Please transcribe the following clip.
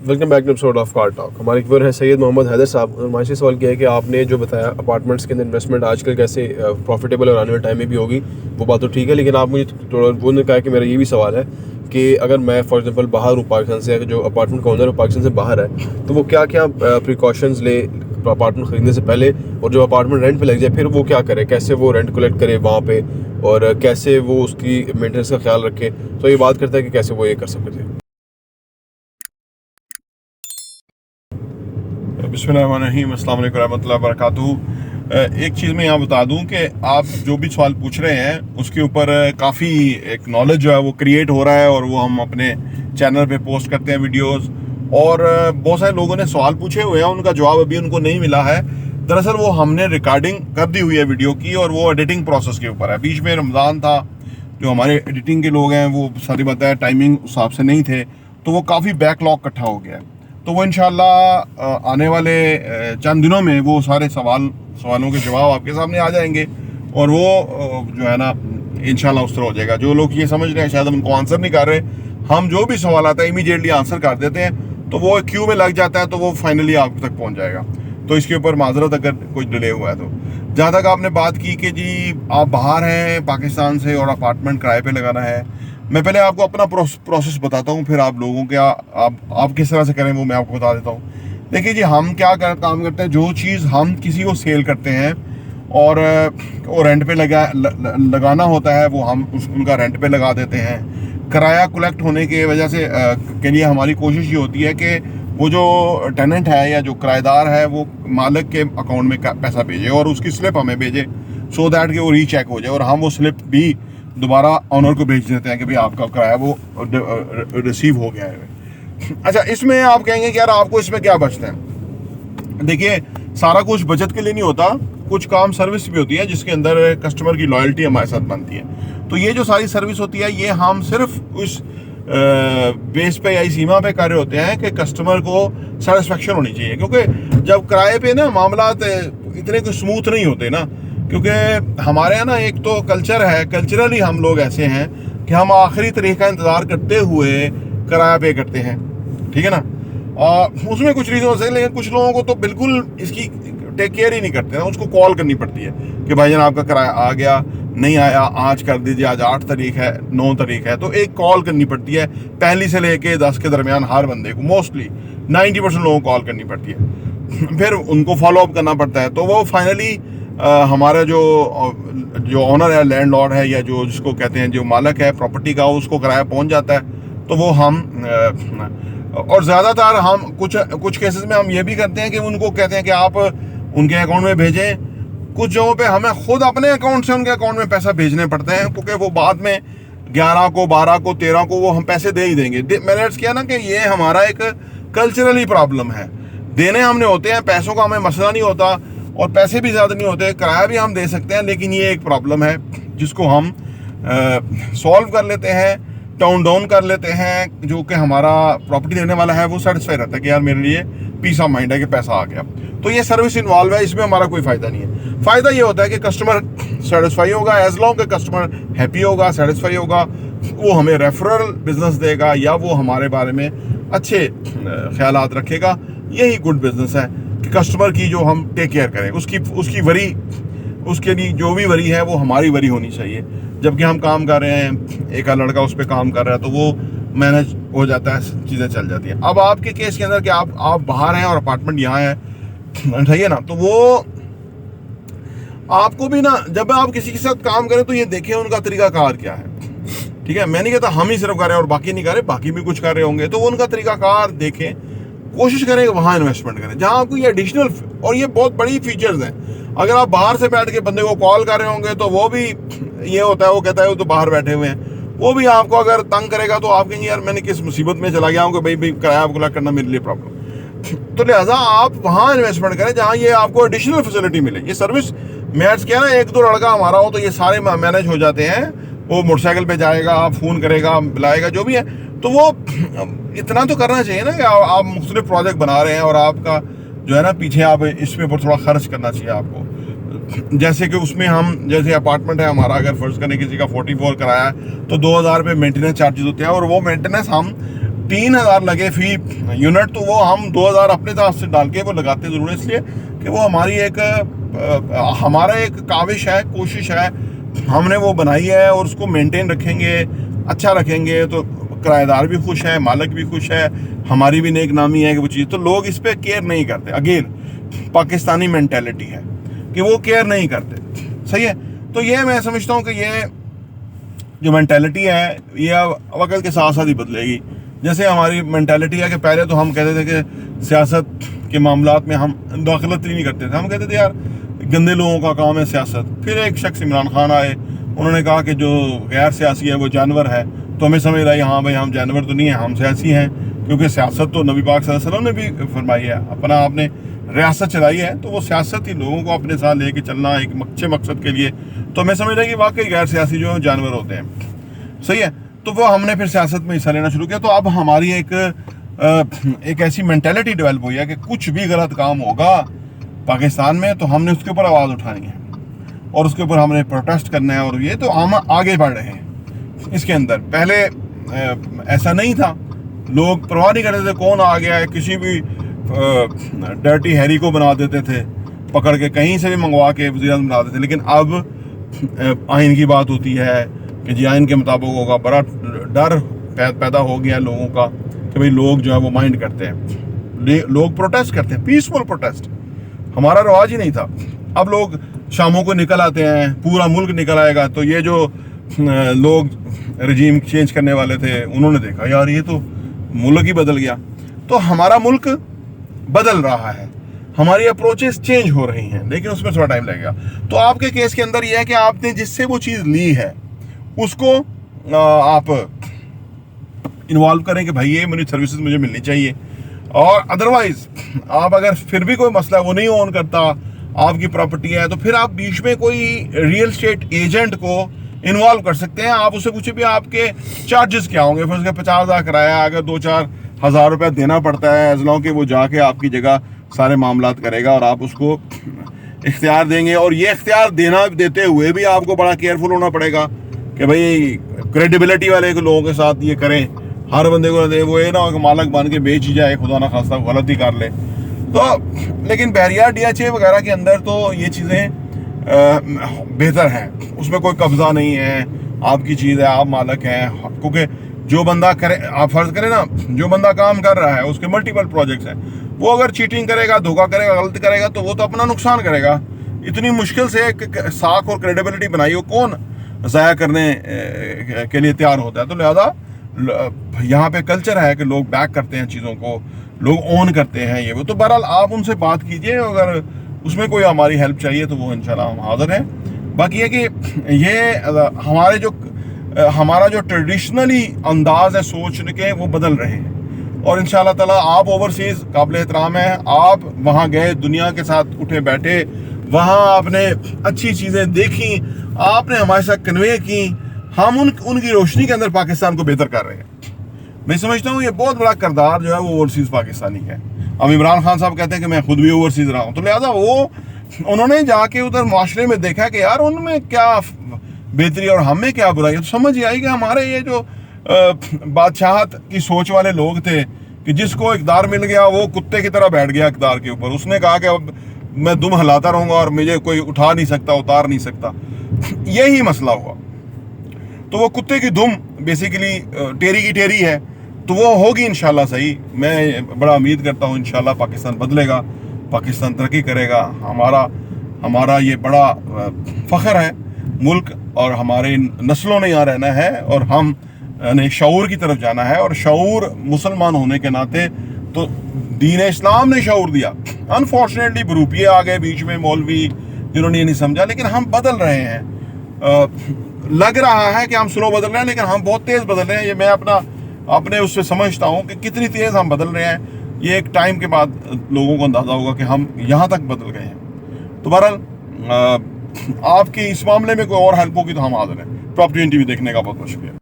Welcome back to episode of car talk. हमारे viewer है सैयद मोहम्मद हैदर साहब। हमारे से सवाल किया है कि आपने जो बताया अपार्टमेंट्स के अंदर इन्वेस्टमेंट आजकल कैसे प्रॉफिटेबल और आने वाले टाइम में भी होगी, वो बात तो ठीक है, लेकिन आप मुझे थोड़ा वो ने कहा कि मेरा ये भी सवाल है कि अगर मैं फॉर एग्जांपल बाहर हूँ पाकिस्तान से, अगर जो अपार्टमेंट का ओनर है पाकिस्तान से बाहर है, तो वो क्या क्या प्रिकॉशंस ले अपार्टमेंट ख़रीदने से पहले, और जो अपार्टमेंट रेंट पे लग जाए फिर वो क्या करे, कैसे वो रेंट कलेक्ट करे वहाँ पे, और कैसे वो उसकी मेंटेनेंस का ख्याल रखे। तो ये बात करता है कि कैसे वो ये कर सकते हैं। बिस्मिल्लाहिर्रहमानिर्रहीम, अस्सलाम वालेकुम रहमतुल्लाहि व बरकातुहू। एक चीज़ मैं यहाँ बता दूँ कि आप जो भी सवाल पूछ रहे हैं उसके ऊपर काफ़ी एक नॉलेज जो है वो क्रिएट हो रहा है, और वो हम अपने चैनल पे पोस्ट करते हैं वीडियोस। और बहुत सारे लोगों ने सवाल पूछे हुए हैं, उनका जवाब अभी उनको नहीं मिला है। दरअसल वो हमने रिकॉर्डिंग कर दी हुई है वीडियो की, और वो एडिटिंग प्रोसेस के ऊपर है। बीच में रमज़ान था, जो हमारे एडिटिंग के लोग हैं वो सारी बताया टाइमिंग उस हिसाब से नहीं थे, तो वो काफ़ी बैकलॉग इकट्ठा हो गया है। तो वो इंशाल्लाह आने वाले चंद दिनों में वो सारे सवालों के जवाब आपके सामने आ जाएंगे, और वो जो है ना इंशाल्लाह उस तरह हो जाएगा। जो लोग ये समझ रहे हैं शायद हम उनको आंसर नहीं कर रहे, हम जो भी सवाल आता है इमीडिएटली आंसर कर देते हैं, तो वो क्यू में लग जाता है, तो वो फाइनली आप तक पहुंच जाएगा। तो इसके ऊपर माजरत अगर कुछ डिले हुआ है। तो जहाँ तक आपने बात की कि जी आप बाहर हैं पाकिस्तान से और अपार्टमेंट किराए पे लगाना है, मैं पहले आपको अपना प्रोसेस बताता हूँ, फिर आप लोगों के आप किस तरह से करें वो मैं आपको बता देता हूँ। देखिए जी, हम काम करते हैं, जो चीज़ हम किसी को सेल करते हैं और वो रेंट पे लगाना होता है, वो हम उनका रेंट पे लगा देते हैं। किराया कलेक्ट होने की वजह से के लिए हमारी कोशिश ये होती है कि वो जो टेनेंट है या जो किराएदार है वो मालिक के अकाउंट में पैसा भेजे और उसकी स्लिप हमें भेजे, सो दैट कि वो रीचेक हो जाए, और हम वो स्लिप भी दोबारा ऑनर को भेज देते हैं कि भाई आपका किराया वो रिसीव हो गया है। अच्छा, इसमें आप कहेंगे कि यार आपको इसमें क्या बचता है। देखिए, सारा कुछ बचत के लिए नहीं होता, कुछ काम सर्विस भी होती है जिसके अंदर कस्टमर की लॉयल्टी हमारे साथ बनती है। तो ये जो सारी सर्विस होती है ये हम सिर्फ उस बेस पे या इस सीमा पे कर रहे होते हैं कि कस्टमर को सेटिस्फेक्शन होनी चाहिए, क्योंकि जब किराए पे ना मामला इतने कुछ स्मूथ नहीं होते ना, क्योंकि हमारे यहाँ ना एक तो कल्चर है, कल्चरली हम लोग ऐसे हैं कि हम आखिरी तारीख का इंतज़ार करते हुए किराया पे करते हैं, ठीक है ना। और उसमें कुछ रीज़न हो सकते हैं, लेकिन कुछ लोगों को तो बिल्कुल इसकी टेक केयर ही नहीं करते ना, उसको कॉल करनी पड़ती है कि भाईजान आपका किराया आ गया, नहीं आया, आज कर दीजिए, आज 8 तारीख है, 9 तारीख है। तो एक कॉल करनी पड़ती है, पहली से लेके 10 के दरमियान हर बंदे को, मोस्टली 90% लोगों को कॉल करनी पड़ती है, फिर उनको फॉलो अप करना पड़ता है। तो वो फाइनली हमारा जो ऑनर है, लैंडलॉर्ड है, या जो जिसको कहते हैं जो मालिक है प्रॉपर्टी का, उसको किराया पहुंच जाता है। तो वो हम और ज़्यादातर हम कुछ केसेस में हम ये भी करते हैं कि उनको कहते हैं कि आप उनके अकाउंट में भेजें। कुछ जगहों पे हमें खुद अपने अकाउंट से उनके अकाउंट में पैसा भेजने पड़ते हैं, क्योंकि वो बाद में 11 को, 12 को, 13 को वो हम पैसे दे ही देंगे। मैंने अर्ज़ किया ना कि ये हमारा एक कल्चरली प्रॉब्लम है। देने हमने होते हैं, पैसों का हमें मसला नहीं होता, और पैसे भी ज़्यादा नहीं होते, किराया भी हम दे सकते हैं, लेकिन ये एक प्रॉब्लम है जिसको हम सॉल्व कर लेते हैं, टाउन डाउन कर लेते हैं। जो कि हमारा प्रॉपर्टी देने वाला है वो सेटिस्फाई रहता है कि यार मेरे लिए पीस ऑफ माइंड है कि पैसा आ गया। तो ये सर्विस इन्वॉल्व है, इसमें हमारा कोई फ़ायदा नहीं है। फ़ायदा ये होता है कि कस्टमर सेटिस्फाई होगा, एज लॉन्ग के कस्टमर हैप्पी होगा, सेटिस्फाई होगा, वो हमें रेफरल बिजनेस देगा या वो हमारे बारे में अच्छे ख्यालात रखेगा। यही गुड बिजनेस है कि कस्टमर की जो हम टेक केयर करें, उसकी वरी, उसके लिए जो भी वरी है वो हमारी वरी होनी चाहिए। जबकि हम काम कर रहे हैं, एक लड़का उस पर काम कर रहा है, तो वो मैनेज हो जाता है, चीज़ें चल जाती हैं। अब आपके केस के अंदर कि आप बाहर हैं और अपार्टमेंट यहाँ है, सही है ना, तो वो आपको भी ना, जब आप किसी के साथ काम करें तो ये देखें उनका तरीकाकार क्या है, ठीक है। मैं नहीं कहता हम ही सिर्फ कर रहे हैं और बाकी नहीं कर रहे, बाकी भी कुछ कर रहे होंगे, तो वो उनका तरीकाकार देखें, कोशिश करें वहाँ इन्वेस्टमेंट करें जहाँ आपको ये एडिशनल, और ये बहुत बड़ी फीचर्स हैं। अगर आप बाहर से बैठ के बंदे को कॉल कर रहे होंगे तो वो भी ये होता है, वो कहता है वो तो बाहर बैठे हुए हैं, वो भी आपको अगर तंग करेगा तो आप कहेंगे यार मैंने किस मुसीबत में चला गया हूँ कि भाई किराया कलेक्ट करना मेरे लिए प्रॉब्लम। तो लिहाजा आप वहाँ इन्वेस्टमेंट करें जहाँ ये आपको एडिशनल फैसिलिटी मिले। ये सर्विस मैं क्या ना, एक दो लड़का हमारा हो तो ये सारे मैनेज हो जाते हैं। वो मोटरसाइकिल पे जाएगा, फ़ोन करेगा, बुलाएगा, जो भी है, तो वो इतना तो करना चाहिए ना कि आप मुख्तलिफ प्रोजेक्ट बना रहे हैं और आपका जो है ना पीछे आप इसमें पर थोड़ा खर्च करना चाहिए आपको। जैसे कि उसमें हम, जैसे अपार्टमेंट है हमारा, अगर फर्ज करने किसी का 44 कराया है तो 2000 रुपये मेंटेनेंस चार्जेस होते हैं, और वो मेंटेनेंस हम 3,000 लगे फी यूनिट, तो वो हम 2,000 अपने तरफ से डाल के वो लगाते जरूर इसलिए कि वो हमारी हमारा एक काविश है, कोशिश है, हमने वो बनाई है और उसको मेंटेन रखेंगे, अच्छा रखेंगे तो किराएदार भी खुश है, मालिक भी खुश है, हमारी भी नेक नामी है कि वो चीज़। तो लोग इस पर केयर नहीं करते। अगेन पाकिस्तानी मेंटेलिटी है कि वो केयर नहीं करते, सही है। तो ये मैं समझता हूँ कि ये जो मेंटेलिटी है ये वक्त के साथ साथ ही बदलेगी। जैसे हमारी मेंटेलिटी है कि पहले तो हम कहते थे कि सियासत के मामलात में हम दखलत ही नहीं करते थे, हम कहते थे यार गंदे लोगों का काम है सियासत। फिर एक शख्स इमरान खान आए, उन्होंने कहा कि जो गैर सियासी है वो जानवर है, तो हमें समझ आई हाँ भाई हम जानवर तो नहीं है, हम सियासी हैं, क्योंकि सियासत तो नबी पाक सल्लल्लाहु अलैहि वसल्लम ने भी फरमाई है, अपना आपने रियासत चलाई है तो वो सियासत ही लोगों को अपने साथ लेके चलना एक अच्छे मकसद के लिए। तो हमें समझ आई कि वाकई गैर सियासी जो है जानवर होते हैं, सही है। तो वो हमने फिर सियासत में हिस्सा लेना शुरू किया। तो अब हमारी एक ऐसी मेंटेलिटी डेवलप हुई है कि कुछ भी गलत काम होगा पाकिस्तान में तो हमने उसके ऊपर आवाज़ उठानी है और उसके ऊपर हमने प्रोटेस्ट करना है। और ये तो हम आगे बढ़ रहे हैं इसके अंदर। पहले ऐसा नहीं था, लोग परवाह नहीं करते थे कौन आ गया है, किसी भी डर्टी हैरी को बना देते थे, पकड़ के कहीं से भी मंगवा के वज़ीर-ए-आज़म बना देते थे। लेकिन अब आइन की बात होती है कि जी आइन के मुताबिक होगा। बड़ा डर पैदा हो गया लोगों का कि भाई लोग जो है वो माइंड करते हैं, लोग प्रोटेस्ट करते हैं, पीसफुल प्रोटेस्ट। हमारा रवाज ही नहीं था। अब लोग शामों को निकल आते हैं, पूरा मुल्क निकल आएगा। तो ये जो लोग रजीम चेंज करने वाले थे उन्होंने देखा यार ये तो मुल्क ही बदल गया। तो हमारा मुल्क बदल रहा है, हमारी अप्रोचेस चेंज हो रही हैं, लेकिन उसमें थोड़ा टाइम लगेगा। तो आपके केस के अंदर यह है कि आपने जिससे वो चीज़ ली है उसको आप इन्वॉल्व करें कि भाई ये मेरी सर्विसेज मुझे मिलनी चाहिए। और अदरवाइज आप अगर फिर भी कोई मसला वो नहीं ओन करता, आपकी प्रॉपर्टी है, तो फिर आप बीच में कोई रियल एस्टेट एजेंट को इन्वॉल्व कर सकते हैं। आप उससे पूछे भी आपके चार्जेस क्या होंगे, फिर उसका 50,000 किराया, अगर 2-4 हज़ार रुपया देना पड़ता है, एज लॉन्ग कि वो जाके आपकी जगह सारे मामलात करेगा और आप उसको इख्तियार देंगे। और ये इख्तियार देते हुए भी आपको बड़ा केयरफुल होना पड़ेगा कि भाई क्रेडिबिलिटी वाले लोगों के साथ ये करें, हर बंदे को दे, वो ये ना हो कि मालक बन के बेच ही जाए, खुदा ना खास्ता गलती कर ले। तो लेकिन बहरिया DHA वगैरह के अंदर तो ये चीज़ें बेहतर हैं, उसमें कोई कब्जा नहीं है, आपकी चीज़ है, आप मालक हैं। क्योंकि जो बंदा करे, आप फर्ज करें ना, जो बंदा काम कर रहा है उसके मल्टीपल प्रोजेक्ट्स हैं, वो अगर चीटिंग करेगा, धोखा करेगा, गलती करेगा तो वो तो अपना नुकसान करेगा। इतनी मुश्किल से साख और क्रेडिबिलिटी बनाई हो, कौन ज़ाया करने के लिए तैयार होता है। तो लिहाजा यहाँ पे कल्चर है कि लोग बैक करते हैं चीज़ों को, लोग ओन करते हैं ये वो। तो बहरहाल आप उनसे बात कीजिए, अगर उसमें कोई हमारी हेल्प चाहिए तो वो इंशाल्लाह हम हाज़िर हैं। बाकी ये कि ये हमारा जो ट्रेडिशनली अंदाज है सोचने के वो बदल रहे हैं। और इंशाल्लाह ताला आप ओवरसीज़ काबिल एहतराम है, आप वहाँ गए, दुनिया के साथ उठे बैठे, वहाँ आपने अच्छी चीज़ें देखी, आपने हमारे साथ कन्वे की, हम उनकी रोशनी के अंदर पाकिस्तान को बेहतर कर रहे हैं। मैं समझता हूँ ये बहुत बड़ा किरदार जो है वो ओवरसीज़ पाकिस्तानी है। अब इमरान खान साहब कहते हैं कि मैं खुद भी ओवरसीज़ रहा हूँ, तो लिहाजा उन्होंने जाके उधर माशरे में देखा कि यार उनमें क्या बेहतरी और हमें क्या बुराई। तो समझ आई कि हमारे ये जो बादशाहत की सोच वाले लोग थे कि जिसको इक़्तिदार मिल गया वो कुत्ते की तरह बैठ गया इक़्तिदार के ऊपर, उसने कहा कि अब मैं दुम हिलाता रहूँगा और मुझे कोई उठा नहीं सकता, उतार नहीं सकता। यही मसला हुआ। तो वो कुत्ते की दुम बेसिकली टेरी की टेरी है, तो वो होगी इंशाल्लाह सही। मैं बड़ा उम्मीद करता हूँ इंशाल्लाह पाकिस्तान बदलेगा, पाकिस्तान तरक्की करेगा। हमारा ये बड़ा फ़ख्र है मुल्क, और हमारे नस्लों ने यहाँ रहना है और हम ने शऊर की तरफ जाना है। और शऊर मुसलमान होने के नाते तो दीन इस्लाम ने शऊर दिया। अनफॉर्चुनेटली बरूपिये आ गए बीच में, मौलवी, जिन्होंने ये नहीं समझा। लेकिन हम बदल रहे हैं, लग रहा है कि हम स्लो बदल रहे हैं लेकिन हम बहुत तेज़ बदल रहे हैं। ये मैं अपने उससे समझता हूँ कि कितनी तेज़ हम बदल रहे हैं। ये एक टाइम के बाद लोगों को अंदाज़ा होगा कि हम यहाँ तक बदल गए हैं। तो बहरहाल आपकी इस मामले में कोई और हेल्प होगी तो हम हाज़िर हैं। प्रॉपर्टी NTV देखने का बहुत बहुत शुक्रिया।